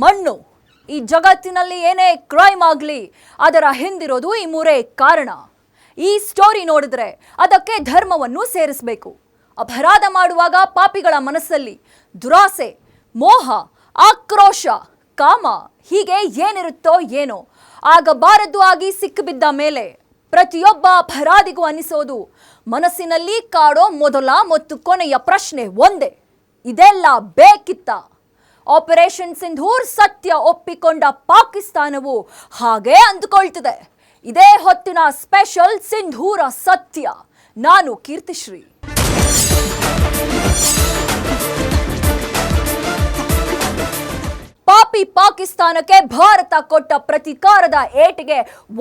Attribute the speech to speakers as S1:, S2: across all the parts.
S1: ಮಣ್ಣು. ಈ ಜಗತ್ತಿನಲ್ಲಿ ಏನೇ ಕ್ರೈಮ್ ಆಗಲಿ ಅದರ ಹಿಂದಿರೋದು ಈ ಮೂರೇ ಕಾರಣ. ಈ ಸ್ಟೋರಿ ನೋಡಿದ್ರೆ ಅದಕ್ಕೆ ಧರ್ಮವನ್ನು ಸೇರಿಸಬೇಕು. ಅಪರಾಧ ಮಾಡುವಾಗ ಪಾಪಿಗಳ ಮನಸ್ಸಲ್ಲಿ ದುರಾಸೆ, ಮೋಹ, ಆಕ್ರೋಶ, ಕಾಮ ಹೀಗೆ ಏನಿರುತ್ತೋ ಏನೋ ಆಗಬಾರದು ಆಗಿ ಸಿಕ್ಕಿಬಿದ್ದ ಮೇಲೆ ಪ್ರತಿಯೊಬ್ಬ ಅಪರಾಧಿಗೂ ಅನಿಸೋದು ಮನಸ್ಸಿನಲ್ಲಿ ಕಾಡೋ ಮೊದಲ ಮತ್ತು ಕೊನೆಯ ಪ್ರಶ್ನೆ ಒಂದೇ, ಇದೆಲ್ಲ ಬೇಕಿತ್ತ? ಆಪರೇಷನ್ ಸಿಂಧೂರ್ ಸತ್ಯ ಒಪ್ಪಿಕೊಂಡ ಪಾಕಿಸ್ತಾನವು ಹಾಗೆ ಅಂದುಕೊಳ್ತಿದೆ. ಇದೇ ಹೊತ್ತಿನ ಸ್ಪೆಷಲ್ ಸಿಂಧೂರ ಸತ್ಯ. ನಾನು ಕೀರ್ತಿಶ್ರೀ. ಪಾಪಿ ಪಾಕಿಸ್ತಾನಕ್ಕೆ ಭಾರತ ಕೊಟ್ಟ ಪ್ರತೀಕಾರದ ಏಟಿಗೆ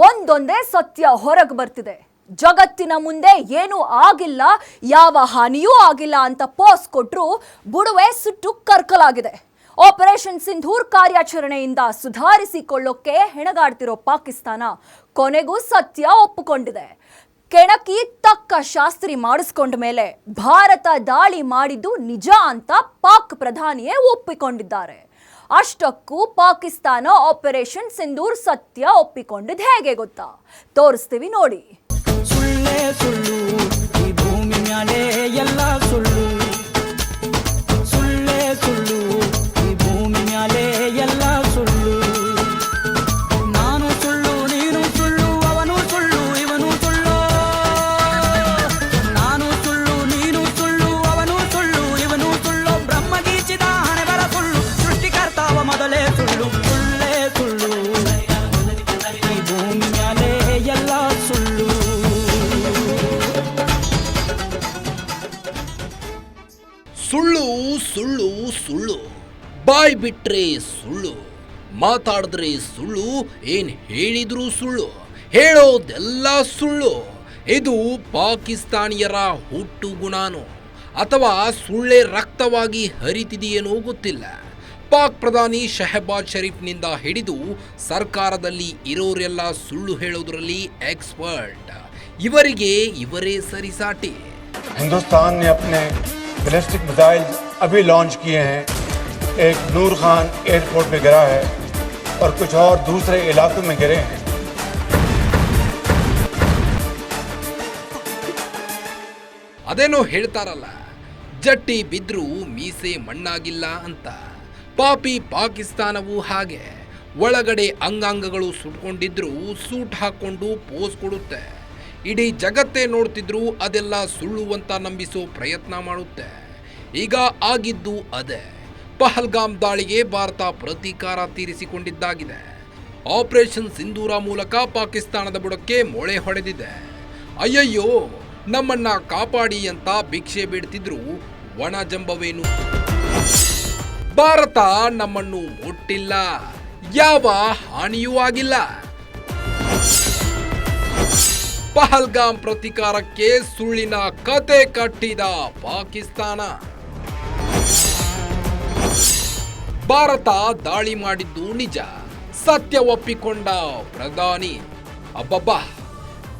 S1: ಒಂದೊಂದೇ ಸತ್ಯ ಹೊರಗೆ ಬರ್ತಿದೆ. ಜಗತ್ತಿನ ಮುಂದೆ ಏನೂ ಆಗಿಲ್ಲ, ಯಾವ ಹಾನಿಯೂ ಆಗಿಲ್ಲ ಅಂತ ಪೋಸ್ ಕೊಟ್ಟರು ಬುಡುವೆ ಸುಟ್ಟು ಕರ್ಕಲಾಗಿದೆ. ಆಪರೇಷನ್ ಸಿಂಧೂರ್ ಕಾರ್ಯಾಚರಣೆಯಿಂದ ಸುಧಾರಿಸಿಕೊಳ್ಳೋಕೆ ಹೆಣಗಾಡ್ತಿರೋ ಪಾಕಿಸ್ತಾನ ಕೊನೆಗೂ ಸತ್ಯ ಒಪ್ಪಿಕೊಂಡಿದೆ. ಕೆಣಕಿ ತಕ್ಕ ಶಾಸ್ತ್ರಿ ಮಾಡಿಸ್ಕೊಂಡ ಮೇಲೆ ಭಾರತ ದಾಳಿ ಮಾಡಿದ್ದು ನಿಜ ಅಂತ ಪಾಕ್ ಪ್ರಧಾನಿಯೇ ಒಪ್ಪಿಕೊಂಡಿದ್ದಾರೆ. ಅಷ್ಟಕ್ಕೂ ಪಾಕಿಸ್ತಾನ ಆಪರೇಷನ್ ಸಿಂಧೂರ್ ಸತ್ಯ ಒಪ್ಪಿಕೊಂಡಿದ್ದು ಹೇಗೆ ಗೊತ್ತಾ? ತೋರಿಸ್ತೀವಿ ನೋಡಿ.
S2: ಸುಳ್ಳೇ ಸುಳ್ಳು, ಈ ಭೂಮಿ ಮ್ಯಾಲೆ ಎಲ್ಲ ಸುಳ್ಳು. ಸುಳ್ಳೇ ಸುಳ್ಳು, ಈ ಭೂಮಿ ಮ್ಯಾಲೆ ಎಲ್ಲ ಸುಳ್ಳು. ನಾನು ಸುಳ್ಳು, ನೀನು ಸುಳ್ಳು, ಅವನು ಸುಳ್ಳು, ಇವನು ಸುಳ್ಳು. ನಾನು ಸುಳ್ಳು, ನೀನು ಸುಳ್ಳು, ಅವನು ಸುಳ್ಳು, ಇವನು ಸುಳ್ಳು. ಬ್ರಹ್ಮ ಗೀಚಿದ ಹಣೆಬರ ಸುಳ್ಳು, ಸೃಷ್ಟಿಕರ್ತಾವ ಮೊದಲೇ ಸುಳ್ಳು. ಸುಳ್ಳೇ ಸುಳ್ಳು, ಈ ಭೂಮಿ ಮ್ಯಾಲೆ ಎಲ್ಲ ಸುಳ್ಳು.
S3: ಸುಳ್ಳು ಸುಳ್ಳು ಸುಳ್ಳು, ಬಾಯ್ ಬಿಟ್ರೆ ಸುಳ್ಳು, ಮಾತಾಡಿದ್ರೆ ಸುಳ್ಳು, ಏನ್ ಹೇಳಿದ್ರು ಸುಳ್ಳು, ಹೇಳೋದೆಲ್ಲ ಸುಳ್ಳು. ಇದು ಪಾಕಿಸ್ತಾನಿಯರ ಹುಟ್ಟು ಗುಣಾನೋ ಅಥವಾ ಸುಳ್ಳೇ ರಕ್ತವಾಗಿ ಹರಿತಿದೆಯೇನೋ ಗೊತ್ತಿಲ್ಲ. ಪಾಕ್ ಪ್ರಧಾನಿ ಶಹಬಾಜ್ ಶರೀಫ್ನಿಂದ ಹಿಡಿದು ಸರ್ಕಾರದಲ್ಲಿ ಇರೋರೆಲ್ಲ ಸುಳ್ಳು ಹೇಳೋದ್ರಲ್ಲಿ ಎಕ್ಸ್ಪರ್ಟ್. ಇವರಿಗೆ ಇವರೇ ಸರಿಸಾಟಿ.
S4: हिंदुस्तान ने अपने बैलिस्टिक मिसाइल अभी लॉन्च किए हैं. एक नूर खान एयरपोर्ट में गिरा है और कुछ और दूसरे इलाकों में गिरे हैं.
S3: ಅದೇನೋ ಹೇಳ್ತಾರಲ್ಲ, ಜಟ್ಟಿ ಬಿದ್ರೂ ಮೀಸೆ ಮಣ್ಣಾಗಿಲ್ಲ ಅಂತ. ಪಾಪಿ ಪಾಕಿಸ್ತಾನವೂ ಹಾಗೆ. ಒಳಗಡೆ ಅಂಗಾಂಗಗಳು ಸುಟ್ಕೊಂಡಿದ್ರೂ ಸೂಟ್ ಹಾಕೊಂಡು ಪೋಸ್ ಕೊಡುತ್ತೆ. ಇಡೀ ಜಗತ್ತೇ ನೋಡ್ತಿದ್ರು ಅದೆಲ್ಲ ಸುಳ್ಳು ಅಂತ ನಂಬಿಸೋ ಪ್ರಯತ್ನ ಮಾಡುತ್ತೆ. ಈಗ ಆಗಿದ್ದು ಅದೇ. ಪಹಲ್ಗಾಮ್ ದಾಳಿಗೆ ಭಾರತ ಪ್ರತೀಕಾರ ತೀರಿಸಿಕೊಂಡಿದ್ದಾಗಿದೆ. ಆಪರೇಷನ್ ಸಿಂಧೂರ ಮೂಲಕ ಪಾಕಿಸ್ತಾನದ ಬುಡಕ್ಕೆ ಮೊಳೆ ಹೊಡೆದಿದೆ. ಅಯ್ಯಯ್ಯೋ, ನಮ್ಮನ್ನ ಕಾಪಾಡಿ ಅಂತ ಭಿಕ್ಷೆ ಬೇಡ್ತಿದ್ರು ಒಣ ಜಂಬವೇನು. ಭಾರತ ನಮ್ಮನ್ನು ಮುಟ್ಟಿಲ್ಲ, ಯಾವ ಹಾನಿಯೂ ಆಗಿಲ್ಲ. ಪಹಲ್ಗಾಮ್ ಪ್ರತೀಕಾರಕ್ಕೆ ಸುಳ್ಳಿನ ಕತೆ ಕಟ್ಟಿದ ಪಾಕಿಸ್ತಾನ. ಭಾರತ ದಾಳಿ ಮಾಡಿದ್ದು ನಿಜ, ಸತ್ಯ ಒಪ್ಪಿಕೊಂಡ ಪ್ರಧಾನಿ. ಅಬ್ಬಬ್ಬಾ,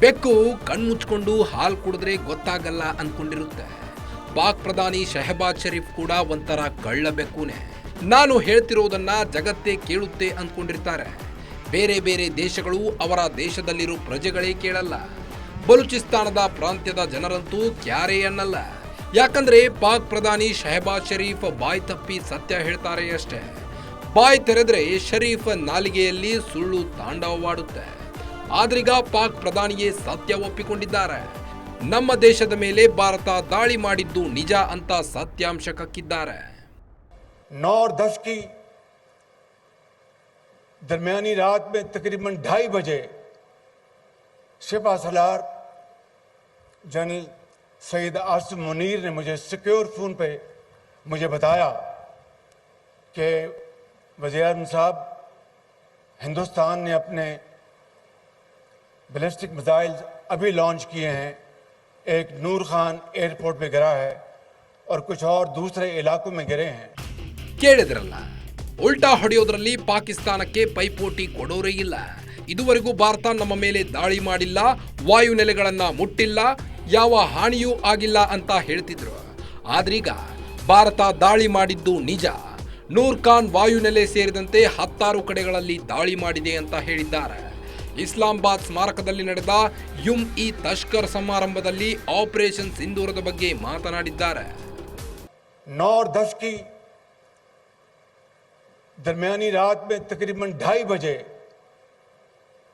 S3: ಬೆಕ್ಕು ಕಣ್ಮುಚ್ಕೊಂಡು ಹಾಲು ಕುಡಿದ್ರೆ ಗೊತ್ತಾಗಲ್ಲ ಅಂದ್ಕೊಂಡಿರುತ್ತೆ. ಪಾಕ್ ಪ್ರಧಾನಿ ಶಹಬಾಜ್ ಶರೀಫ್ ಕೂಡ ಒಂಥರ ಕಳ್ಳ ಬೆಕ್ಕುನೇ. ನಾನು ಹೇಳ್ತಿರೋದನ್ನ ಜಗತ್ತೇ ಕೇಳುತ್ತೆ ಅಂದ್ಕೊಂಡಿರ್ತಾರೆ. ಬೇರೆ ಬೇರೆ ದೇಶಗಳು ಅವರ ದೇಶದಲ್ಲಿರೋ ಪ್ರಜೆಗಳೇ ಕೇಳಲ್ಲ. ಬಲೂಚಿಸ್ತಾನದ ಪ್ರಾಂತ್ಯದ ಜನರಂತೂ ಕ್ಯಾರೇ ಅನ್ನಲ್ಲ. ಯಾಕಂದ್ರೆ ಪಾಕ್ ಪ್ರಧಾನಿ ಶಹಬಾಜ್ ಶರೀಫ್ ಬಾಯ್ ತಪ್ಪಿ ಸತ್ಯ ಹೇಳ್ತಾರೆ ಅಷ್ಟೇ. ಬಾಯ್ ತೆರೆದ್ರೆ ಶರೀಫ್ ನಾಲಿಗೆಯಲ್ಲಿ ಸುಳ್ಳು ತಾಂಡವವಾಡುತ್ತೆ. ಆದ್ರೀಗ ಪಾಕ್ ಪ್ರಧಾನಿಯೇ ಸತ್ಯ ಒಪ್ಪಿಕೊಂಡಿದ್ದಾರೆ. ನಮ್ಮ ದೇಶದ ಮೇಲೆ ಭಾರತ ದಾಳಿ ಮಾಡಿದ್ದು ನಿಜ ಅಂತ ಸತ್ಯಾಂಶ ಕಕ್ಕಿದ್ದಾರೆ.
S4: 9 और 10 की दरमियानी रात में तकरीबन 2:30 बजे शिफा सलार जनरल सईद आसिम मुनीर ने मुझे सिक्योर फ़ोन पे मुझे बताया कि वज़ीर-ए-आज़म साहब, हिंदुस्तान ने अपने बैलिस्टिक मिसाइल अभी लॉन्च किए हैं. एक नूर खान एयरपोर्ट पे गिरा है और कुछ और दूसरे इलाकों में गिरे हैं.
S3: ಕೇಳಿದ್ರಲ್ಲ, ಉಲ್ಟಾ ಹೊಡೆಯೋದ್ರಲ್ಲಿ ಪಾಕಿಸ್ತಾನಕ್ಕೆ ಪೈಪೋಟಿ ಕೊಡೋರೇ ಇಲ್ಲ. ಇದುವರೆಗೂ ಭಾರತ ನಮ್ಮ ಮೇಲೆ ದಾಳಿ ಮಾಡಿಲ್ಲ, ವಾಯುನೆಲೆಗಳನ್ನ ಮುಟ್ಟಿಲ್ಲ, ಯಾವ ಹಾನಿಯೂ ಆಗಿಲ್ಲ ಅಂತ ಹೇಳ್ತಿದ್ರು. ಆದ್ರೀಗ ಭಾರತ ದಾಳಿ ಮಾಡಿದ್ದು ನಿಜ, ನೂರ್ ಖಾನ್ ವಾಯುನೆಲೆ ಸೇರಿದಂತೆ 16 ಕಡೆಗಳಲ್ಲಿ ದಾಳಿ ಮಾಡಿದೆ ಅಂತ ಹೇಳಿದ್ದಾರೆ. ಇಸ್ಲಾಮಾಬಾದ್ ಸ್ಮಾರಕದಲ್ಲಿ ನಡೆದ ಯುಮ್-ಇ ತಷ್ಕರ್ ಸಮಾರಂಭದಲ್ಲಿ ಆಪರೇಷನ್ ಸಿಂಧೂರದ ಬಗ್ಗೆ ಮಾತನಾಡಿದ್ದಾರೆ.
S4: 9-10 की दरमियानी रात में तकरीबन 2:30 बजे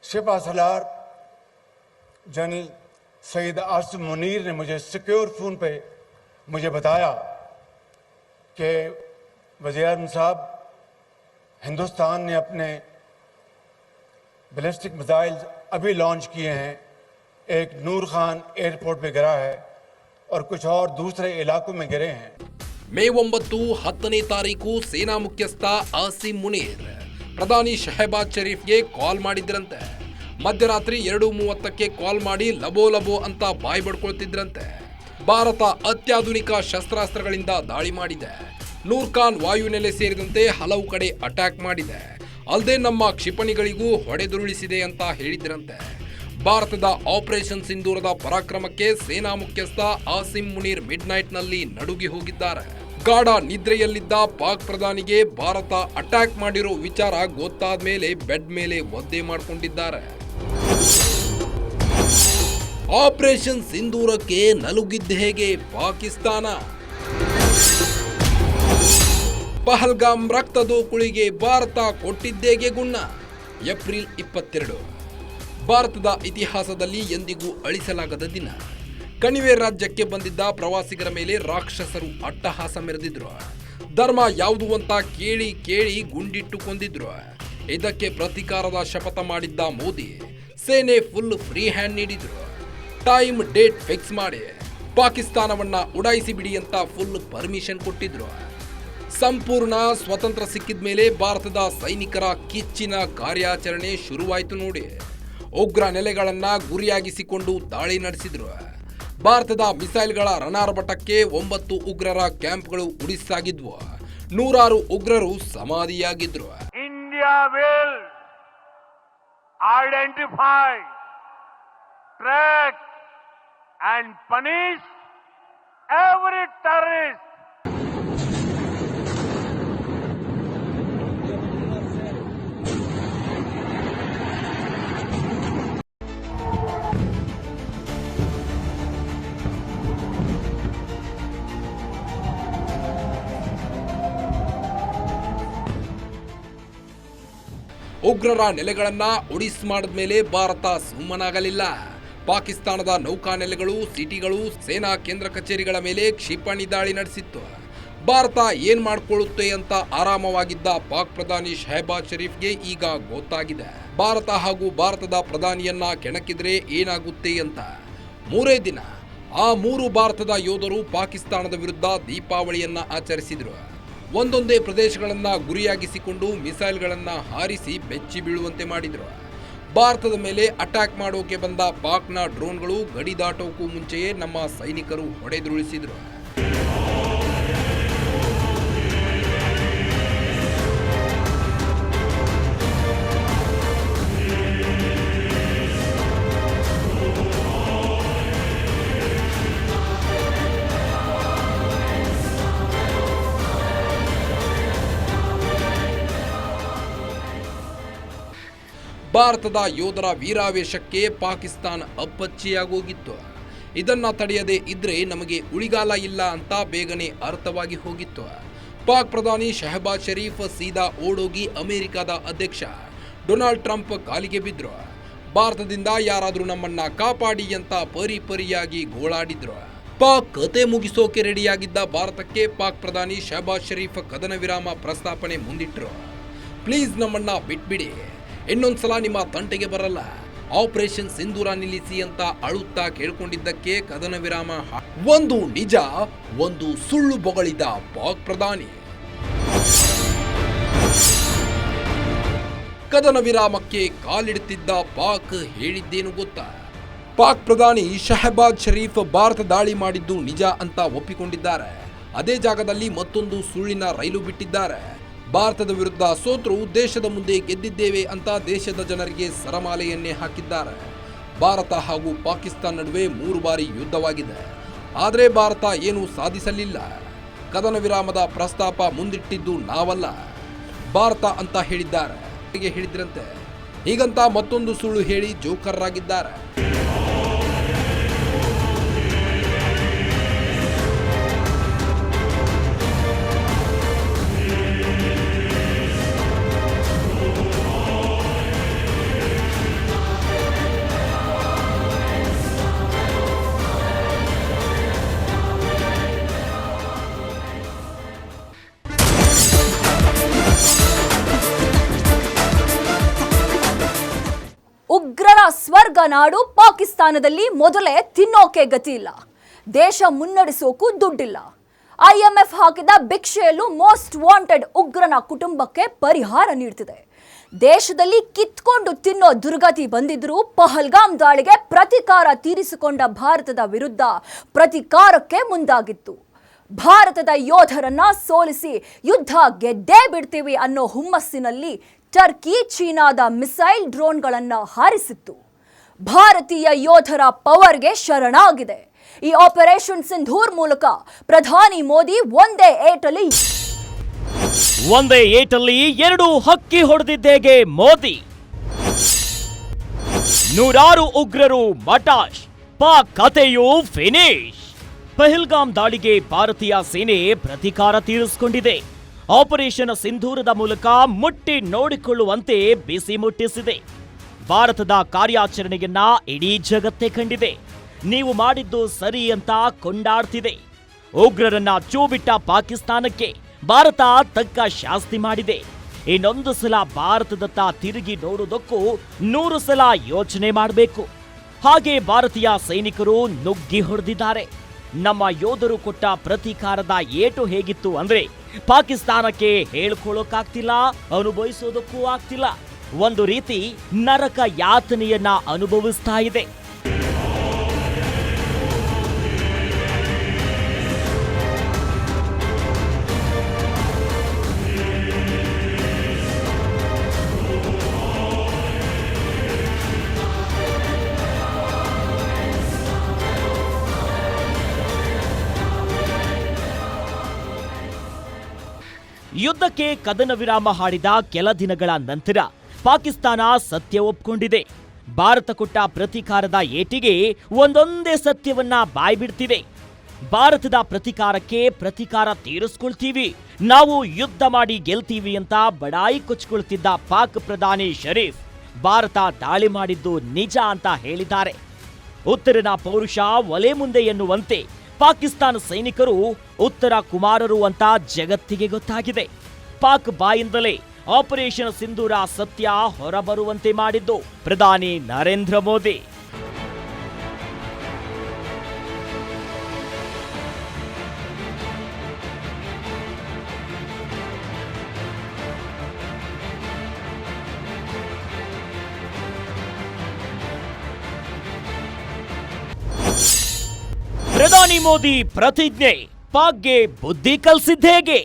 S4: सिपा सलार जनरल सईद आसिम मुनीर ने मुझे सिक्योर फोन पे मुझे बताया कि वज़ीर-ए-आज़म साहब, हिंदुस्तान ने अपने बैलिस्टिक मिसाइल अभी लॉन्च किए हैं. एक नूर खान एयरपोर्ट पे गिरा है और कुछ और दूसरे इलाकों में गिरे हैं.
S3: ಮೇ 9-10ನೇ ತಾರೀಕು ಸೇನಾ ಮುಖ್ಯಸ್ಥ ಆಸಿಮ್ ಮುನೀರ್ ಪ್ರಧಾನಿ ಶಹಬಾಜ್ ಶರೀಫ್ಗೆ ಕಾಲ್ ಮಾಡಿದ್ರಂತೆ. ಮಧ್ಯರಾತ್ರಿ 2:30ಕ್ಕೆ ಕಾಲ್ ಮಾಡಿ ಲಬೋ ಲಬೋ ಅಂತ ಬಾಯಿ ಬಡ್ಕೊಳ್ತಿದ್ರಂತೆ. ಭಾರತ ಅತ್ಯಾಧುನಿಕ ಶಸ್ತ್ರಾಸ್ತ್ರಗಳಿಂದ ದಾಳಿ ಮಾಡಿದೆ. ನೂರ್ ಖಾನ್ ವಾಯುನೆಲೆ ಸೇರಿದಂತೆ ಹಲವು ಕಡೆ ಅಟ್ಯಾಕ್ ಮಾಡಿದೆ. ಅಲ್ಲದೆ ನಮ್ಮ ಕ್ಷಿಪಣಿಗಳಿಗೂ ಹೊಡೆದುರುಳಿಸಿದೆ ಅಂತ ಹೇಳಿದ್ರಂತೆ. ಭಾರತದ ಆಪರೇಷನ್ ಸಿಂಧೂರದ ಪರಾಕ್ರಮಕ್ಕೆ ಸೇನಾ ಮುಖ್ಯಸ್ಥ ಆಸಿಮ್ ಮುನೀರ್ ಮಿಡ್ ನೈಟ್ನಲ್ಲಿ ನಡುಗಿ ಹೋಗಿದ್ದಾರೆ. ಗಾಢ ನಿದ್ರೆಯಲ್ಲಿದ್ದ ಪಾಕ್ ಪ್ರಧಾನಿಗೆ ಭಾರತ ಅಟ್ಯಾಕ್ ಮಾಡಿರೋ ವಿಚಾರ ಗೊತ್ತಾದ ಮೇಲೆ ಬೆಡ್ ಮೇಲೆ ಒದ್ದೆ ಮಾಡಿಕೊಂಡಿದ್ದಾರೆ. ಆಪರೇಷನ್ ಸಿಂಧೂರಕ್ಕೆ ನಲುಗಿದ್ದ ಹೇಗೆ ಪಾಕಿಸ್ತಾನ? ಪಹಲ್ಗಾಮ್ ರಕ್ತದೋಕುಳಿಗೆ ಭಾರತ ಕೊಟ್ಟಿದ್ದೇಗೆ ಗುಣ. ಏಪ್ರಿಲ್ 22 ಭಾರತದ ಇತಿಹಾಸದಲ್ಲಿ ಎಂದಿಗೂ ಅಳಿಸಲಾಗದ ದಿನ. ಕಣಿವೆ ರಾಜ್ಯಕ್ಕೆ ಬಂದಿದ್ದ ಪ್ರವಾಸಿಗರ ಮೇಲೆ ರಾಕ್ಷಸರು ಅಟ್ಟಹಾಸ ಮೆರೆದಿದ್ರು. ಧರ್ಮ ಯಾವುದು ಅಂತ ಕೇಳಿ ಕೇಳಿ ಗುಂಡಿಟ್ಟು ಕೊಂದಿದ್ರು. ಇದಕ್ಕೆ ಪ್ರತೀಕಾರದ ಶಪಥ ಮಾಡಿದ್ದ ಮೋದಿ ಸೇನೆ ಫುಲ್ ಫ್ರೀ ಹ್ಯಾಂಡ್ ನೀಡಿದ್ರು. ಟೈಮ್ ಡೇಟ್ ಫಿಕ್ಸ್ ಮಾಡಿ ಪಾಕಿಸ್ತಾನವನ್ನ ಉಡಾಯಿಸಿ ಬಿಡಿ ಅಂತ ಫುಲ್ ಪರ್ಮಿಷನ್ ಕೊಟ್ಟಿದ್ರು. ಸಂಪೂರ್ಣ ಸ್ವತಂತ್ರ ಸಿಕ್ಕಿದ ಮೇಲೆ ಭಾರತದ ಸೈನಿಕರ ಕಿಚ್ಚಿನ ಕಾರ್ಯಾಚರಣೆ ಶುರುವಾಯಿತು ನೋಡಿ. ಉಗ್ರ ನೆಲೆಗಳನ್ನ ಗುರಿಯಾಗಿಸಿಕೊಂಡು ದಾಳಿ ನಡೆಸಿದ್ರು. ಭಾರತದ ಮಿಸೈಲ್ಗಳ ರಣಾರ್ಭಟಕ್ಕೆ 9 ಉಗ್ರರ ಕ್ಯಾಂಪ್ಗಳು ಉಡಿಸಾಗಿದ್ವು. 100 ಉಗ್ರರು ಸಮಾಧಿಯಾಗಿದ್ರು.
S5: India will identify, track and punish every terrorist.
S3: ಉಗ್ರರ ನೆಲೆಗಳನ್ನ ಒಡಿಸ್ ಮಾಡಿದ ಮೇಲೆ ಭಾರತ ಸುಮ್ಮನಾಗಲಿಲ್ಲ. ಪಾಕಿಸ್ತಾನದ ನೌಕಾನೆಲೆಗಳು, ಸಿಟಿಗಳು, ಸೇನಾ ಕೇಂದ್ರ ಕಚೇರಿಗಳ ಮೇಲೆ ಕ್ಷಿಪಣಿ ದಾಳಿ ನಡೆಸಿತ್ತು. ಭಾರತ ಏನ್ ಮಾಡ್ಕೊಳ್ಳುತ್ತೆ ಅಂತ ಆರಾಮವಾಗಿದ್ದ ಪಾಕ್ ಪ್ರಧಾನಿ ಶಹಬಾಜ್ ಶರೀಫ್ಗೆ ಈಗ ಗೊತ್ತಾಗಿದೆ. ಭಾರತ ಹಾಗೂ ಭಾರತದ ಪ್ರಧಾನಿಯನ್ನ ಕೆಣಕಿದ್ರೆ ಏನಾಗುತ್ತೆ ಅಂತ. 3 ದಿನ ಆ 3 ಭಾರತದ ಯೋಧರು ಪಾಕಿಸ್ತಾನದ ವಿರುದ್ಧ ದೀಪಾವಳಿಯನ್ನ ಆಚರಿಸಿದ್ರು. ಒಂದೊಂದೇ ಪ್ರದೇಶಗಳನ್ನ ಗುರಿಯಾಗಿಸಿಕೊಂಡು ಮಿಸೈಲ್ಗಳನ್ನ ಹಾರಿಸಿ ಬೆಚ್ಚಿ ಬೀಳುವಂತೆ ಮಾಡಿದ್ರು. ಭಾರತದ ಮೇಲೆ ಅಟ್ಯಾಕ್ ಮಾಡೋಕೆ ಬಂದ ಪಾಕ್ನ ಡ್ರೋನ್ಗಳು ಗಡಿ ದಾಟೋಕ್ಕೂ ಮುಂಚೆಯೇ ನಮ್ಮ ಸೈನಿಕರು ಹೊಡೆದುರುಳಿಸಿದ್ರು. ಭಾರತದ ಯೋಧರ ವೀರಾವೇಶಕ್ಕೆ ಪಾಕಿಸ್ತಾನ ಅಪ್ಪಚ್ಚಿಯಾಗೋಗಿತ್ತು. ಇದನ್ನ ತಡೆಯದೇ ಇದ್ರೆ ನಮಗೆ ಉಳಿಗಾಲ ಇಲ್ಲ ಅಂತ ಬೇಗನೆ ಅರ್ಥವಾಗಿ ಹೋಗಿತ್ತು. ಪಾಕ್ ಪ್ರಧಾನಿ ಶಹಬಾಜ್ ಶರೀಫ್ ಸೀದಾ ಓಡೋಗಿ ಅಮೆರಿಕದ ಅಧ್ಯಕ್ಷ ಡೊನಾಲ್ಡ್ ಟ್ರಂಪ್ ಕಾಲಿಗೆ ಬಿದ್ರು. ಭಾರತದಿಂದ ಯಾರಾದ್ರೂ ನಮ್ಮನ್ನ ಕಾಪಾಡಿ ಅಂತ ಪರಿಯಾಗಿ ಗೋಳಾಡಿದ್ರು. ಪಾಕ್ ಕತೆ ಮುಗಿಸೋಕೆ ರೆಡಿಯಾಗಿದ್ದ ಭಾರತಕ್ಕೆ ಪಾಕ್ ಪ್ರಧಾನಿ ಶಹಬಾಜ್ ಶರೀಫ್ ಕದನ ವಿರಾಮ ಪ್ರಸ್ತಾಪನೆ ಮುಂದಿಟ್ರು. ಪ್ಲೀಸ್ ನಮ್ಮನ್ನ ಬಿಟ್ಬಿಡಿ, ಇನ್ನೊಂದ್ಸಲ ನಿಮ್ಮ ತಂಟೆಗೆ ಬರಲ್ಲ, ಆಪರೇಷನ್ ಸಿಂಧೂರ ನಿಲ್ಲಿಸಿ ಅಂತ ಅಳುತ್ತಾ ಕೇಳ್ಕೊಂಡಿದ್ದಕ್ಕೆ ಕದನ ವಿರಾಮ. ಒಂದು ನಿಜ, ಒಂದು ಸುಳ್ಳು ಬೊಗಳಿದ ಪಾಕ್ ಪ್ರಧಾನಿ. ಕದನ ವಿರಾಮಕ್ಕೆ ಕಾಲಿಡುತ್ತಿದ್ದ ಪಾಕ್ ಹೇಳಿದ್ದೇನು ಗೊತ್ತಾ? ಪಾಕ್ ಪ್ರಧಾನಿ ಶಹಬಾಜ್ ಶರೀಫ್ ಭಾರತ ದಾಳಿ ಮಾಡಿದ್ದು ನಿಜ ಅಂತ ಒಪ್ಪಿಕೊಂಡಿದ್ದಾರೆ. ಅದೇ ಜಾಗದಲ್ಲಿ ಮತ್ತೊಂದು ಸುಳ್ಳಿನ ರೈಲು ಬಿಟ್ಟಿದ್ದಾರೆ. ಭಾರತದ ವಿರುದ್ಧ ಸೋತರು ದೇಶದ ಮುಂದೆ ಗೆದ್ದಿದ್ದೇವೆ ಅಂತ ದೇಶದ ಜನರಿಗೆ ಸರಮಾಲೆಯನ್ನೇ ಹಾಕಿದ್ದಾರೆ. ಭಾರತ ಹಾಗೂ ಪಾಕಿಸ್ತಾನ ನಡುವೆ 3 ಬಾರಿ ಯುದ್ಧವಾಗಿದೆ. ಆದರೆ ಭಾರತ ಏನೂ ಸಾಧಿಸಲಿಲ್ಲ. ಕದನ ವಿರಾಮದ ಪ್ರಸ್ತಾಪ ಮುಂದಿಟ್ಟಿದ್ದು ನಾವಲ್ಲ, ಭಾರತ ಅಂತ ಹೇಳಿದ್ದಾರೆ. ಹೇಳಿದ್ರಂತೆ. ಹೀಗಂತ ಮತ್ತೊಂದು ಸುಳ್ಳು ಹೇಳಿ ಜೋಕರ್ರಾಗಿದ್ದಾರೆ.
S1: ಉಗ್ರರ ಸ್ವರ್ಗ ನಾಡು ಪಾಕಿಸ್ತಾನದಲ್ಲಿ ಮೊದಲೇ ತಿನ್ನೋಕೆ ಗತಿ ಇಲ್ಲ, ದೇಶ ಮುನ್ನಡೆಸೋಕು ದುಡ್ಡಿಲ್ಲ. IMF ಹಾಕಿದ ಭಿಕ್ಷೆಯಲ್ಲೂ ಮೋಸ್ಟ್ ವಾಂಟೆಡ್ ಉಗ್ರನ ಕುಟುಂಬಕ್ಕೆ ಪರಿಹಾರ ನೀಡ್ತಿದೆ. ದೇಶದಲ್ಲಿ ಕಿತ್ಕೊಂಡು ತಿನ್ನೋ ದುರ್ಗತಿ ಬಂದಿದ್ರೂ ಪಹಲ್ಗಾಮ್ ದಾಳಿಗೆ ಪ್ರತಿಕಾರ ತೀರಿಸಿಕೊಂಡ ಭಾರತದ ವಿರುದ್ಧ ಪ್ರತಿಕಾರಕ್ಕೆ ಮುಂದಾಗಿತ್ತು. ಭಾರತದ ಯೋಧರನ್ನ ಸೋಲಿಸಿ ಯುದ್ಧ ಗೆದ್ದೇ ಬಿಡ್ತೀವಿ ಅನ್ನೋ ಹುಮ್ಮಸ್ಸಿನಲ್ಲಿ ಟರ್ಕಿ ಚೀನಾದ ಮಿಸೈಲ್ ಡ್ರೋನ್ಗಳನ್ನು ಹಾರಿಸಿತ್ತು. ಭಾರತೀಯ ಯೋಧರ ಪವರ್ಗೆ ಶರಣಾಗಿದೆ. ಈ ಆಪರೇಷನ್ ಸಿಂಧೂರ್ ಮೂಲಕ ಪ್ರಧಾನಿ ಮೋದಿ ಒಂದೇ ಏಟಲ್ಲಿ
S6: 2 ಹಕ್ಕಿ ಹೊಡೆದಿದ್ದೇಗೆ ಮೋದಿ. 100 ಉಗ್ರರು ಮಟಾಶ್, ಪಾಕ್ ಕಥೆಯೂ ಫಿನಿಶ್. ಪಹಲ್ಗಾಮ್ ದಾಳಿಗೆ ಭಾರತೀಯ ಸೇನೆ ಪ್ರತಿಕಾರ ತೀರಿಸಿಕೊಂಡಿದೆ. ಆಪರೇಷನ್ ಸಿಂಧೂರದ ಮೂಲಕ ಮುಟ್ಟಿ ನೋಡಿಕೊಳ್ಳುವಂತೆ ಬಿಸಿ ಮುಟ್ಟಿಸಿದೆ. ಭಾರತದ ಕಾರ್ಯಾಚರಣೆಯನ್ನ ಇಡೀ ಜಗತ್ತೇ ಕಂಡಿದೆ. ನೀವು ಮಾಡಿದ್ದು ಸರಿ ಅಂತ ಕೊಂಡಾಡ್ತಿದೆ. ಉಗ್ರರನ್ನ ಚೂಬಿಟ್ಟ ಪಾಕಿಸ್ತಾನಕ್ಕೆ ಭಾರತ ತಕ್ಕ ಶಾಸ್ತಿ ಮಾಡಿದೆ. ಇನ್ನೊಂದು ಸಲ ಭಾರತದತ್ತ ತಿರುಗಿ ನೋಡುವುದಕ್ಕೂ 100 ಸಲ ಯೋಚನೆ ಮಾಡಬೇಕು. ಹಾಗೆ ಭಾರತೀಯ ಸೈನಿಕರು ನುಗ್ಗಿ ಹೊಡೆದಿದ್ದಾರೆ. ನಮ್ಮ ಯೋಧರು ಕೊಟ್ಟ ಪ್ರತೀಕಾರದ ಏಟು ಹೇಗಿತ್ತು ಅಂದ್ರೆ ಪಾಕಿಸ್ತಾನಕ್ಕೆ ಹೇಳ್ಕೊಳ್ಳೋಕ್ಕಾಗ್ತಿಲ್ಲ, ಅನುಭವಿಸೋದಕ್ಕೂ ಆಗ್ತಿಲ್ಲ. ಒಂದು ರೀತಿ ನರಕ ಯಾತನೆಯನ್ನ ಅನುಭವಿಸ್ತಾ ಇದೆ. ಯುದ್ಧಕ್ಕೆ ಕದನ ವಿರಾಮ ಹಾಡಿದ ಕೆಲ ದಿನಗಳ ನಂತರ ಪಾಕಿಸ್ತಾನ ಸತ್ಯ ಒಪ್ಕೊಂಡಿದೆ. ಭಾರತ ಕೊಟ್ಟ ಪ್ರತೀಕಾರದ ಏಟಿಗೆ ಒಂದೊಂದೇ ಸತ್ಯವನ್ನ ಬಾಯ್ಬಿಡ್ತಿದೆ. ಭಾರತದ ಪ್ರತೀಕಾರಕ್ಕೆ ಪ್ರತೀಕಾರ ತೀರಿಸ್ಕೊಳ್ತೀವಿ, ನಾವು ಯುದ್ಧ ಮಾಡಿ ಗೆಲ್ತೀವಿ ಅಂತ ಬಡಾಯಿ ಕೊಚ್ಕೊಳ್ತಿದ್ದ ಪಾಕ್ ಪ್ರಧಾನಿ ಶರೀಫ್ ಭಾರತ ದಾಳಿ ಮಾಡಿದ್ದು ನಿಜ ಅಂತ ಹೇಳಿದ್ದಾರೆ. ಉತ್ತರನ ಪೌರುಷ ಒಲೆ ಮುಂದೆ ಎನ್ನುವಂತೆ ಪಾಕಿಸ್ತಾನ ಸೈನಿಕರು ಉತ್ತರ ಕುಮಾರರು ಅಂತ ಜಗತ್ತಿಗೆ ಗೊತ್ತಾಗಿದೆ. ಪಾಕ್ ಬಾಯಿಂದಲೇ ಆಪರೇಷನ್ ಸಿಂಧೂರ ಸತ್ಯ ಹೊರಬರುವಂತೆ ಮಾಡಿದ್ದು ಪ್ರಧಾನಿ ನರೇಂದ್ರ ಮೋದಿ. ಪ್ರಧಾನಿ ಮೋದಿ ಪ್ರತಿಜ್ಞೆ, ಪಾಕ್ಗೆ ಬುದ್ಧಿ ಕಲಿಸಿದ್ದೇಗೆ?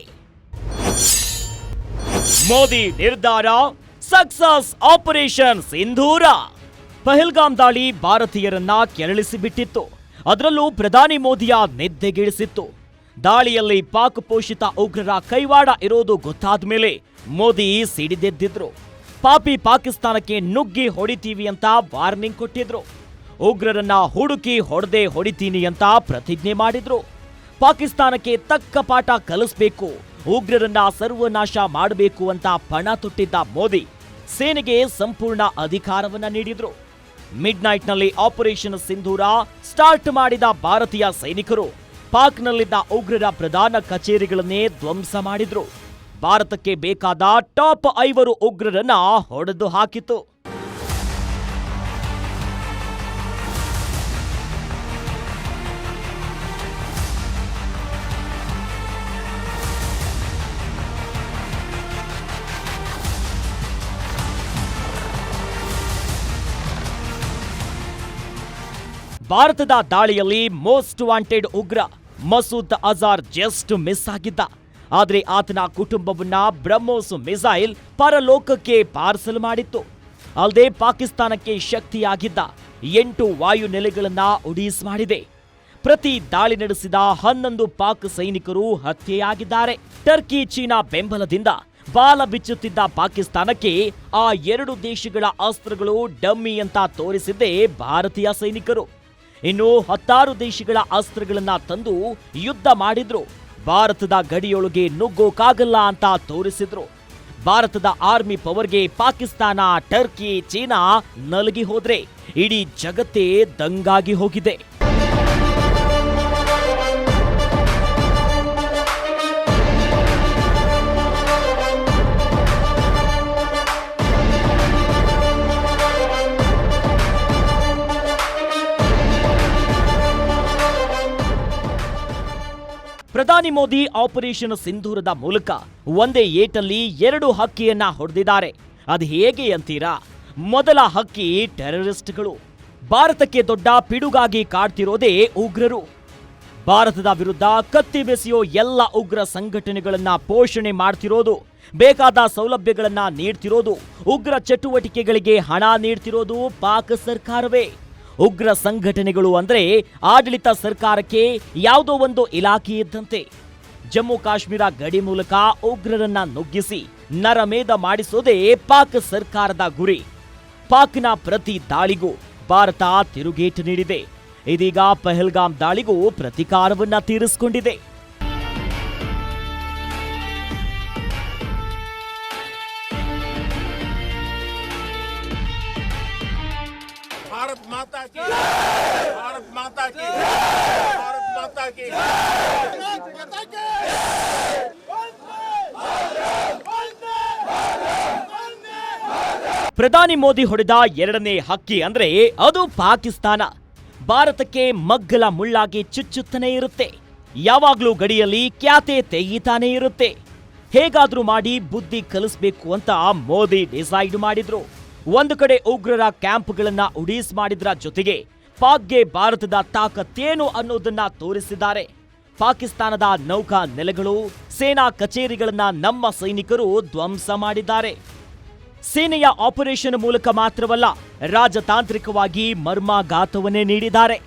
S6: ಮೋದಿ ನಿರ್ಧಾರ, ಸಕ್ಸಸ್ ಆಪರೇಷನ್ ಸಿಂಧೂರ. ಪಹಲ್ಗಾಮ್ ದಾಳಿ ಭಾರತೀಯರನ್ನ ಕೆರಳಿಸಿಬಿಟ್ಟಿತ್ತು. ಅದರಲ್ಲೂ ಪ್ರಧಾನಿ ಮೋದಿಯ ನಿದ್ದೆಗೆಡಿಸಿತ್ತು. ದಾಳಿಯಲ್ಲಿ ಪಾಕ್ ಪೋಷಿತ ಉಗ್ರರ ಕೈವಾಡ ಇರೋದು ಗೊತ್ತಾದ ಮೇಲೆ ಮೋದಿ ಸಿಡಿದೆದ್ದಿದ್ರು. ಪಾಪಿ ಪಾಕಿಸ್ತಾನಕ್ಕೆ ನುಗ್ಗಿ ಹೊಡಿತೀವಿ ಅಂತ ವಾರ್ನಿಂಗ್ ಕೊಟ್ಟಿದ್ರು. ಉಗ್ರರನ್ನ ಹುಡುಕಿ ಹೊಡಿತೀನಿ ಅಂತ ಪ್ರತಿಜ್ಞೆ ಮಾಡಿದ್ರು. ಪಾಕಿಸ್ತಾನಕ್ಕೆ ತಕ್ಕ ಪಾಠ ಕಲಿಸಬೇಕು, ಉಗ್ರರನ್ನ ಸರ್ವನಾಶ ಮಾಡಬೇಕು ಅಂತ ಪಣ ತೊಟ್ಟಿದ್ದ ಮೋದಿ ಸೇನೆಗೆ ಸಂಪೂರ್ಣ ಅಧಿಕಾರವನ್ನ ನೀಡಿದ್ರು. ಮಿಡ್ ನೈಟ್ನಲ್ಲಿ ಆಪರೇಷನ್ ಸಿಂಧೂರ ಸ್ಟಾರ್ಟ್ ಮಾಡಿದ ಭಾರತೀಯ ಸೈನಿಕರು ಪಾಕ್ನಲ್ಲಿದ್ದ ಉಗ್ರರ ಪ್ರಧಾನ ಕಚೇರಿಗಳನ್ನೇ ಧ್ವಂಸ ಮಾಡಿದ್ರು. ಭಾರತಕ್ಕೆ ಬೇಕಾದ ಟಾಪ್ 5 ಉಗ್ರರನ್ನ ಹೊಡೆದು ಹಾಕಿತು. ಭಾರತದ ದಾಳಿಯಲ್ಲಿ ಮೋಸ್ಟ್ ವಾಂಟೆಡ್ ಉಗ್ರ ಮಸೂದ್ ಅಜಾರ್ ಜಸ್ಟ್ ಮಿಸ್ ಆಗಿದ್ದ. ಆದರೆ ಆತನ ಕುಟುಂಬವನ್ನ ಬ್ರಹ್ಮೋಸ್ ಮಿಸೈಲ್ ಪರಲೋಕಕ್ಕೆ ಪಾರ್ಸಲ್ ಮಾಡಿತ್ತು. ಅಲ್ಲದೆ ಪಾಕಿಸ್ತಾನಕ್ಕೆ ಶಕ್ತಿಯಾಗಿದ್ದ 8 ವಾಯು ನೆಲೆಗಳನ್ನ ಉಡೀಸ್ ಮಾಡಿದೆ. ಪ್ರತಿ ದಾಳಿ ನಡೆಸಿದ 11 ಪಾಕ್ ಸೈನಿಕರು ಹತ್ಯೆಯಾಗಿದ್ದಾರೆ. ಟರ್ಕಿ ಚೀನಾ ಬೆಂಬಲದಿಂದ ಬಾಲ ಬಿಚ್ಚುತ್ತಿದ್ದ ಪಾಕಿಸ್ತಾನಕ್ಕೆ ಆ 2 ದೇಶಗಳ ಅಸ್ತ್ರಗಳು ಡಮ್ಮಿ ಅಂತ ತೋರಿಸಿದ್ದೇ ಭಾರತೀಯ ಸೈನಿಕರು. ಇನ್ನು 16 ದೇಶಗಳ ಅಸ್ತ್ರಗಳನ್ನ ತಂದು ಯುದ್ಧ ಮಾಡಿದ್ರು. ಭಾರತದ ಗಡಿಯೊಳಗೆ ನುಗ್ಗೋಕಾಗಲ್ಲ ಅಂತ ತೋರಿಸಿದ್ರು. ಭಾರತದ ಆರ್ಮಿ ಪವರ್ಗೆ ಪಾಕಿಸ್ತಾನ, ಟರ್ಕಿ, ಚೀನಾ ನಲಗಿ ಹೋದ್ರೆ ಇಡೀ ಜಗತ್ತೇ ದಂಗಾಗಿ ಹೋಗಿದೆ. ಪ್ರಧಾನಿ ಮೋದಿ ಆಪರೇಷನ್ ಸಿಂಧೂರದ ಮೂಲಕ ಒಂದೇ ಏಟಲ್ಲಿ 2 ಹಕ್ಕಿಯನ್ನ ಹೊಡೆದಿದ್ದಾರೆ. ಅದು ಹೇಗೆ ಅಂತೀರಾ? ಮೊದಲ ಹಕ್ಕಿ ಟೆರರಿಸ್ಟ್ಗಳು. ಭಾರತಕ್ಕೆ ದೊಡ್ಡ ಪಿಡುಗಾಗಿ ಕಾಡ್ತಿರೋದೇ ಉಗ್ರರು. ಭಾರತದ ವಿರುದ್ಧ ಕತ್ತಿ ಬೆಸೆಯೋ ಎಲ್ಲ ಉಗ್ರ ಸಂಘಟನೆಗಳನ್ನ ಪೋಷಣೆ ಮಾಡ್ತಿರೋದು, ಬೇಕಾದ ಸೌಲಭ್ಯಗಳನ್ನ ನೀಡ್ತಿರೋದು, ಉಗ್ರ ಚಟುವಟಿಕೆಗಳಿಗೆ ಹಣ ನೀಡ್ತಿರೋದು ಪಾಕ್ ಸರ್ಕಾರವೇ. ಉಗ್ರ ಸಂಘಟನೆಗಳು ಅಂದ್ರೆ ಆಡಳಿತ ಸರ್ಕಾರಕ್ಕೆ ಯಾವುದೋ ಒಂದು ಇಲಾಖೆ ಇದ್ದಂತೆ. ಜಮ್ಮು ಕಾಶ್ಮೀರ ಗಡಿ ಮೂಲಕ ಉಗ್ರರನ್ನ ನುಗ್ಗಿಸಿ ನರಮೇಧ ಮಾಡಿಸೋದೇ ಪಾಕ್ ಸರ್ಕಾರದ ಗುರಿ. ಪಾಕ್ನ ಪ್ರತಿ ದಾಳಿಗೂ ಭಾರತ ತಿರುಗೇಟು ನೀಡಿದೆ. ಇದೀಗ ಪಹಲ್ಗಾಮ್ ದಾಳಿಗೂ ಪ್ರತೀಕಾರವನ್ನ ತೀರಿಸಿಕೊಂಡಿದೆ.
S7: भारत माता की, भारत माता की, भारत माता की, माता की।
S6: ಪ್ರಧಾನಿ ಮೋದಿ ಹೊಡೆದ 2ನೇ ಹಕ್ಕಿ ಅಂದ್ರೆ ಅದು ಪಾಕಿಸ್ತಾನ. ಭಾರತಕ್ಕೆ ಮಗ್ಗಲ ಮುಳ್ಳಾಗಿ ಚುಚ್ಚುತ್ತನೇ ಇರುತ್ತೆ. ಯಾವಾಗ್ಲೂ ಗಡಿಯಲ್ಲಿ ಕ್ಯಾತೆ ತೆಗೀತಾನೇ ಇರುತ್ತೆ. ಹೇಗಾದ್ರೂ ಮಾಡಿ ಬುದ್ಧಿ ಕಲಿಸ್ಬೇಕು ಅಂತ ಮೋದಿ ಡಿಸೈಡ್ ಮಾಡಿದ್ರು. ಒಂದು ಕಡೆ ಉಗ್ರರ ಕ್ಯಾಂಪ್ಗಳನ್ನ ಉಡೀಸ್ ಮಾಡಿದ್ರ ಜೊತೆಗೆ ಪಾಕ್ಗೆ ಭಾರತದ ತಾಕತ್ತೇನು ಅನ್ನೋದನ್ನ ತೋರಿಸಿದ್ದಾರೆ. ಪಾಕಿಸ್ತಾನದ ನೌಕಾ ನೆಲೆಗಳು, ಸೇನಾ ಕಚೇರಿಗಳನ್ನ ನಮ್ಮ ಸೈನಿಕರು ಧ್ವಂಸ ಮಾಡಿದ್ದಾರೆ. ಸೇನೆಯ ಆಪರೇಷನ್ ಮೂಲಕ ಮಾತ್ರವಲ್ಲ, ರಾಜತಾಂತ್ರಿಕವಾಗಿ ಮರ್ಮಾಘಾತವನ್ನೇ ನೀಡಿದ್ದಾರೆ.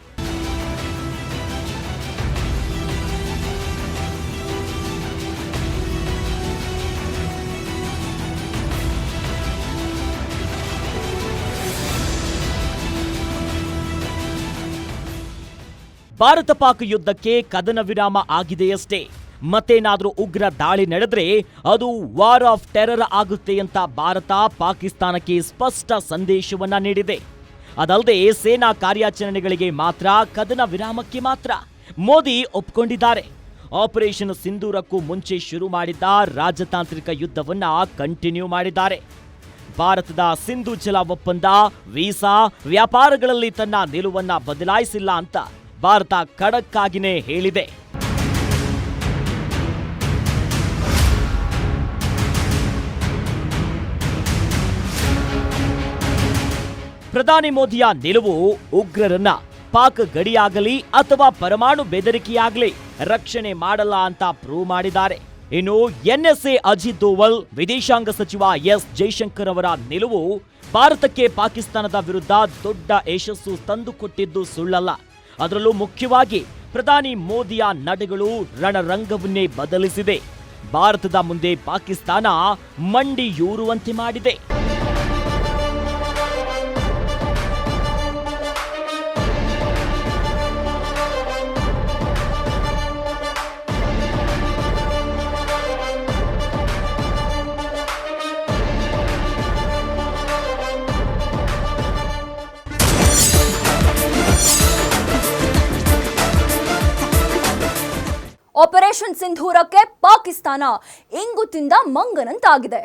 S6: ಭಾರತ ಪಾಕ್ ಯುದ್ಧಕ್ಕೆ ಕದನ ವಿರಾಮ ಆಗಿದೆಯಷ್ಟೇ. ಮತ್ತೇನಾದ್ರೂ ಉಗ್ರ ದಾಳಿ ನಡೆದ್ರೆ ಅದು ವಾರ್ ಆಫ್ ಟೆರರ್ ಆಗುತ್ತೆ ಅಂತ ಭಾರತ ಪಾಕಿಸ್ತಾನಕ್ಕೆ ಸ್ಪಷ್ಟ ಸಂದೇಶವನ್ನ ನೀಡಿದೆ. ಅದಲ್ಲದೆ ಸೇನಾ ಕಾರ್ಯಾಚರಣೆಗಳಿಗೆ ಮಾತ್ರ, ಕದನ ವಿರಾಮಕ್ಕೆ ಮಾತ್ರ ಮೋದಿ ಒಪ್ಕೊಂಡಿದ್ದಾರೆ. ಆಪರೇಷನ್ ಸಿಂಧೂರಕ್ಕೂ ಮುಂಚೆ ಶುರು ಮಾಡಿದ್ದ ರಾಜತಾಂತ್ರಿಕ ಯುದ್ಧವನ್ನ ಕಂಟಿನ್ಯೂ ಮಾಡಿದ್ದಾರೆ. ಭಾರತದ ಸಿಂಧು ಜಲ ಒಪ್ಪಂದ, ವೀಸಾ, ವ್ಯಾಪಾರಗಳಲ್ಲಿ ತನ್ನ ನಿಲುವನ್ನ ಬದಲಾಯಿಸಿಲ್ಲ ಅಂತ ಭಾರತ ಖಡಕ್ ಆಗಿನೇ ಹೇಳಿದೆ. ಪ್ರಧಾನಿ ಮೋದಿಯ ನಿಲುವು ಉಗ್ರರನ್ನ ಪಾಕ್ ಗಡಿಯಾಗಲಿ ಅಥವಾ ಪರಮಾಣು ಬೆದರಿಕೆಯಾಗಲಿ ರಕ್ಷಣೆ ಮಾಡಲ್ಲ ಅಂತ ಪ್ರೂವ್ ಮಾಡಿದ್ದಾರೆ. ಇನ್ನು ಎನ್ಎಸ್ಎ ಅಜಿತ್ ದೋವಲ್, ವಿದೇಶಾಂಗ ಸಚಿವ ಎಸ್ ಜೈಶಂಕರ್ ಅವರ ನಿಲುವು ಭಾರತಕ್ಕೆ ಪಾಕಿಸ್ತಾನದ ವಿರುದ್ಧ ದೊಡ್ಡ ಯಶಸ್ಸು ತಂದುಕೊಟ್ಟಿದ್ದು ಸುಳ್ಳಲ್ಲ. ಅದರಲ್ಲೂ ಮುಖ್ಯವಾಗಿ ಪ್ರಧಾನಿ ಮೋದಿಯ ನಡೆಗಳು ರಣರಂಗವನ್ನೇ ಬದಲಿಸಿದೆ. ಭಾರತದ ಮುಂದೆ ಪಾಕಿಸ್ತಾನ ಮಂಡಿಯೂರುವಂತೆ ಮಾಡಿದೆ.
S1: ಆಪರೇಷನ್ ಸಿಂಧೂರಕ್ಕೆ ಪಾಕಿಸ್ತಾನ ಇಂಗು ತಿಂದ ಮಂಗನಂತಾಗಿದೆ.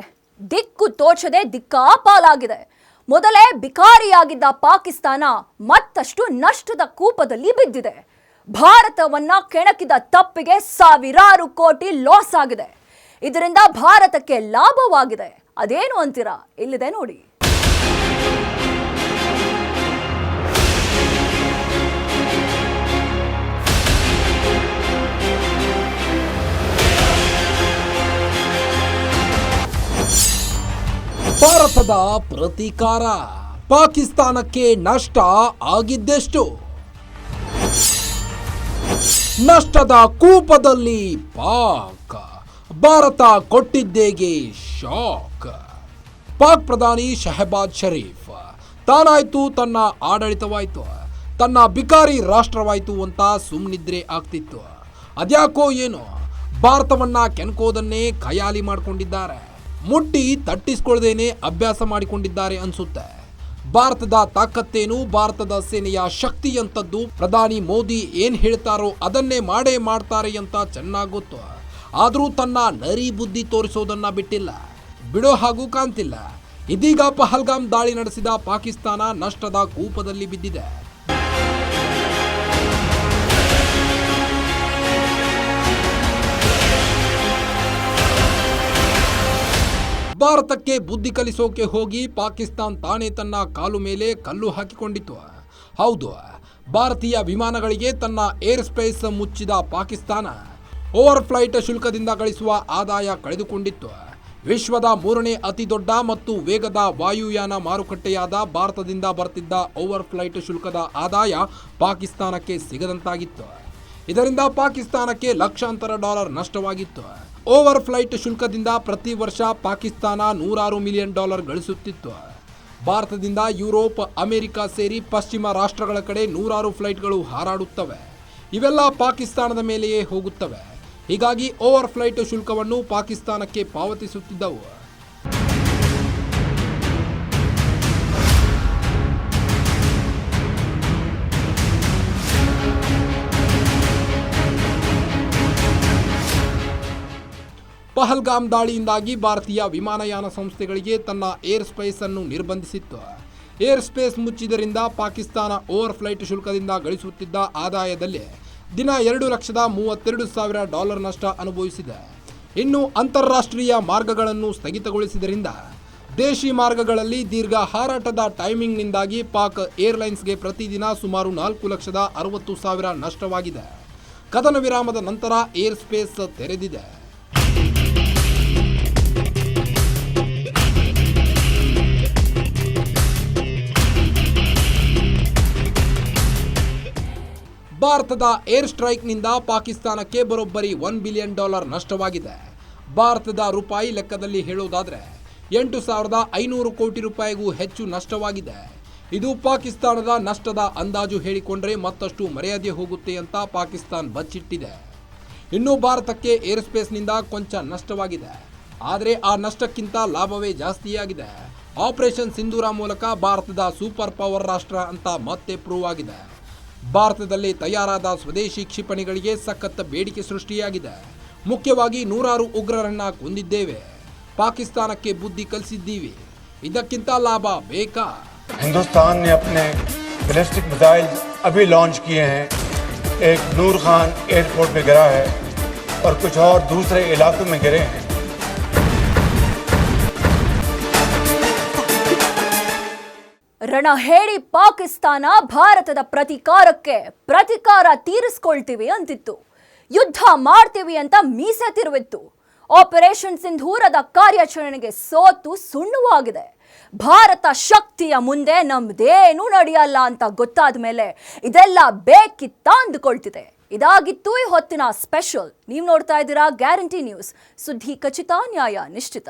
S1: ದಿಕ್ಕು ತೋಚದೆ ದಿಕ್ಕಾಪಾಲಾಗಿದೆ. ಮೊದಲೇ ಬಿಕಾರಿಯಾಗಿದ್ದ ಪಾಕಿಸ್ತಾನ ಮತ್ತಷ್ಟು ನಷ್ಟದ ಕೂಪದಲ್ಲಿ ಬಿದ್ದಿದೆ. ಭಾರತವನ್ನ ಕೆಣಕಿದ ತಪ್ಪಿಗೆ ಸಾವಿರಾರು ಕೋಟಿ ಲಾಸ್ ಆಗಿದೆ. ಇದರಿಂದ ಭಾರತಕ್ಕೆ ಲಾಭವಾಗಿದೆ. ಅದೇನು ಅಂತೀರಾ? ಇಲ್ಲಿದೆ ನೋಡಿ.
S3: ಭಾರತದ ಪ್ರತೀಕಾರ. ಪಾಕಿಸ್ತಾನಕ್ಕೆ ನಷ್ಟ ಆಗಿದ್ದೆಷ್ಟು? ನಷ್ಟದ ಕೂಪದಲ್ಲಿ ಪಾಕ್, ಭಾರತ ಕೊಟ್ಟಿದ್ದೇಗೆ ಶಾಕ್. ಪಾಕ್ ಪ್ರಧಾನಿ ಶಹಬಾಜ್ ಶರೀಫ್ ತಾನಾಯ್ತು, ತನ್ನ ಆಡಳಿತವಾಯ್ತು, ತನ್ನ ಬಿಕಾರಿ ರಾಷ್ಟ್ರವಾಯ್ತು ಅಂತ ಸುಮ್ಮನಿದ್ರೆ ಆಗ್ತಿತ್ತು. ಅದ್ಯಾಕೋ ಏನೋ ಭಾರತವನ್ನ ಕೆನ್ಕೋದನ್ನೇ ಖಯಾಲಿ ಮಾಡಿಕೊಂಡಿದ್ದಾರೆ. ಮುಟ್ಟಿ ತಟ್ಟಿಸ್ಕೊಳ್ಳದೇನೆ ಅಭ್ಯಾಸ ಮಾಡಿಕೊಂಡಿದ್ದಾರೆ ಅನ್ಸುತ್ತೆ. ಭಾರತದ ತಾಕತ್ತೇನು, ಭಾರತದ ಸೇನೆಯ ಶಕ್ತಿ ಅಂತದ್ದು ಪ್ರಧಾನಿ ಮೋದಿ ಏನ್ ಹೇಳ್ತಾರೋ ಅದನ್ನೇ ಮಾಡೇ ಮಾಡ್ತಾರೆ ಅಂತ ಚೆನ್ನಾಗಿ ಗೊತ್ತು. ಆದರೂ ತನ್ನ ನರಿ ಬುದ್ಧಿ ತೋರಿಸೋದನ್ನ ಬಿಟ್ಟಿಲ್ಲ, ಬಿಡೋ ಹಾಗೂ ಕಾಣ್ತಿಲ್ಲ. ಇದೀಗ ಪಹಲ್ಗಾಮ್ ದಾಳಿ ನಡೆಸಿದ ಪಾಕಿಸ್ತಾನ ನಷ್ಟದ ಕೂಪದಲ್ಲಿ ಬಿದ್ದಿದೆ. ಭಾರತಕ್ಕೆ ಬುದ್ಧಿ ಕಲಿಸೋಕೆ ಹೋಗಿ ಪಾಕಿಸ್ತಾನ್ ತಾನೇ ತನ್ನ ಕಾಲು ಮೇಲೆ ಕಲ್ಲು ಹಾಕಿಕೊಂಡಿತು. ಹೌದು, ಭಾರತೀಯ ವಿಮಾನಗಳಿಗೆ ತನ್ನ ಏರ್ ಸ್ಪೇಸ್ ಮುಚ್ಚಿದ ಪಾಕಿಸ್ತಾನ ಓವರ್ ಫ್ಲೈಟ್ ಶುಲ್ಕದಿಂದ ಗಳಿಸುವ ಆದಾಯ ಕಳೆದುಕೊಂಡಿತ್ತು. ವಿಶ್ವದ 3ನೇ ಅತಿ ದೊಡ್ಡ ಮತ್ತು ವೇಗದ ವಾಯುಯಾನ ಮಾರುಕಟ್ಟೆಯಾದ ಭಾರತದಿಂದ ಬರ್ತಿದ್ದ ಓವರ್ ಫ್ಲೈಟ್ ಶುಲ್ಕದ ಆದಾಯ ಪಾಕಿಸ್ತಾನಕ್ಕೆ ಸಿಗದಂತಾಗಿತ್ತು. ಇದರಿಂದ ಪಾಕಿಸ್ತಾನಕ್ಕೆ ಲಕ್ಷಾಂತರ ಡಾಲರ್ ನಷ್ಟವಾಗಿತ್ತು. ಓವರ್ ಫ್ಲೈಟ್ ಶುಲ್ಕದಿಂದ ಪ್ರತಿ ವರ್ಷ ಪಾಕಿಸ್ತಾನ $100 ಮಿಲಿಯನ್ ಗಳಿಸುತ್ತಿತ್ತು. ಭಾರತದಿಂದ ಯುರೋಪ್, ಅಮೆರಿಕ ಸೇರಿ ಪಶ್ಚಿಮ ರಾಷ್ಟ್ರಗಳ ಕಡೆ 100 ಫ್ಲೈಟ್ಗಳು ಹಾರಾಡುತ್ತವೆ. ಇವೆಲ್ಲ ಪಾಕಿಸ್ತಾನದ ಮೇಲೆಯೇ ಹೋಗುತ್ತವೆ. ಹೀಗಾಗಿ ಓವರ್ ಫ್ಲೈಟ್ ಶುಲ್ಕವನ್ನು ಪಾಕಿಸ್ತಾನಕ್ಕೆ ಪಾವತಿಸುತ್ತಿದ್ದವು. ಪಹಲ್ಗಾಮ್ ದಾಳಿಯಿಂದಾಗಿ ಭಾರತೀಯ ವಿಮಾನಯಾನ ಸಂಸ್ಥೆಗಳಿಗೆ ತನ್ನ ಏರ್ ಸ್ಪೇಸ್ ಅನ್ನು ನಿರ್ಬಂಧಿಸಿತ್ತು. ಏರ್ ಸ್ಪೇಸ್ ಮುಚ್ಚಿದ್ದರಿಂದ ಪಾಕಿಸ್ತಾನ ಓವರ್ ಫ್ಲೈಟ್ ಶುಲ್ಕದಿಂದ ಗಳಿಸುತ್ತಿದ್ದ ಆದಾಯದಲ್ಲಿ ದಿನ $2,32,000 ನಷ್ಟ ಅನುಭವಿಸಿದೆ. ಇನ್ನು ಅಂತಾರಾಷ್ಟ್ರೀಯ ಮಾರ್ಗಗಳನ್ನು ಸ್ಥಗಿತಗೊಳಿಸಿದ್ದರಿಂದ ದೇಶಿ ಮಾರ್ಗಗಳಲ್ಲಿ ದೀರ್ಘ ಹಾರಾಟದ ಟೈಮಿಂಗ್ನಿಂದಾಗಿ ಪಾಕ್ ಏರ್ಲೈನ್ಸ್ಗೆ ಪ್ರತಿದಿನ ಸುಮಾರು $4,60,000 ನಷ್ಟವಾಗಿದೆ. ಕದನ ವಿರಾಮದ ನಂತರ ಏರ್ ಸ್ಪೇಸ್ ತೆರೆದಿದೆ. ಭಾರತದ ಏರ್ ಸ್ಟ್ರೈಕ್ನಿಂದ ಪಾಕಿಸ್ತಾನಕ್ಕೆ ಬರೋಬ್ಬರಿ $1 ಬಿಲಿಯನ್ ನಷ್ಟವಾಗಿದೆ. ಭಾರತದ ರೂಪಾಯಿ ಲೆಕ್ಕದಲ್ಲಿ ಹೇಳೋದಾದ್ರೆ 8,500 ಕೋಟಿ ರೂಪಾಯಿಗೂ ಹೆಚ್ಚು ನಷ್ಟವಾಗಿದೆ. ಇದು ಪಾಕಿಸ್ತಾನದ ನಷ್ಟದ ಅಂದಾಜು ಹೇಳಿಕೊಂಡ್ರೆ ಮತ್ತಷ್ಟು ಮರ್ಯಾದೆ ಹೋಗುತ್ತೆ ಅಂತ ಪಾಕಿಸ್ತಾನ ಬಚ್ಚಿಟ್ಟಿದೆ. ಇನ್ನು ಭಾರತಕ್ಕೆ ಏರ್ ಸ್ಪೇಸ್ನಿಂದ ಕೊಂಚ ನಷ್ಟವಾಗಿದೆ. ಆದರೆ ಆ ನಷ್ಟಕ್ಕಿಂತ ಲಾಭವೇ ಜಾಸ್ತಿಯಾಗಿದೆ. ಆಪರೇಷನ್ ಸಿಂಧೂರ ಮೂಲಕ ಭಾರತದ ಸೂಪರ್ ಪವರ್ ರಾಷ್ಟ್ರ ಅಂತ ಮತ್ತೆ ಪ್ರೂವ್ ಆಗಿದೆ. ಭಾರತದಲ್ಲಿ ತಯಾರಾದ ಸ್ವದೇಶಿ ಕ್ಷಿಪಣಿಗಳಿಗೆ ಸಖತ್ ಬೇಡಿಕೆ ಸೃಷ್ಟಿಯಾಗಿದೆ. ಮುಖ್ಯವಾಗಿ 100 ಉಗ್ರರನ್ನ ಕೊಂದಿದ್ದೇವೆ, ಪಾಕಿಸ್ತಾನಕ್ಕೆ ಬುದ್ಧಿ ಕಲಿಸಿದ್ದೀವಿ. ಇದಕ್ಕಿಂತ ಲಾಭ ಬೇಕಾ?
S4: हिंदुस्तान ने अपने बैलिस्टिक मिसाइल अभी लॉन्च किए हैं. एक नूर खान एयरपोर्ट में गिरा है और कुछ और दूसरे इलाकों में गिरे हैं.
S1: ರಣ ಹೇಳಿ ಪಾಕಿಸ್ತಾನ ಭಾರತದ ಪ್ರತಿಕಾರಕ್ಕೆ ಪ್ರತಿಕಾರ ತೀರಿಸ್ಕೊಳ್ತೀವಿ ಅಂತಿತ್ತು. ಯುದ್ಧ ಮಾಡ್ತೀವಿ ಅಂತ ಮೀಸೆ ತಿರುವಿತ್ತು. ಆಪರೇಷನ್ ಸಿಂಧೂರದ ಕಾರ್ಯಾಚರಣೆಗೆ ಸೋತು ಸುಣ್ಣವಾಗಿದೆ. ಭಾರತ ಶಕ್ತಿಯ ಮುಂದೆ ನಮ್ದೇನೂ ನಡೆಯಲ್ಲ ಅಂತ ಗೊತ್ತಾದ ಮೇಲೆ ಇದೆಲ್ಲ ಬೇಕಿತ್ತ ಅಂದುಕೊಳ್ತಿದೆ. ಇದಾಗಿತ್ತು ಈ ಹೊತ್ತಿನ ಸ್ಪೆಷಲ್. ನೀವು ನೋಡ್ತಾ ಇದ್ದೀರಾ ಗ್ಯಾರಂಟಿ ನ್ಯೂಸ್. ಸುದ್ದಿ ಖಚಿತ, ನ್ಯಾಯ ನಿಶ್ಚಿತ.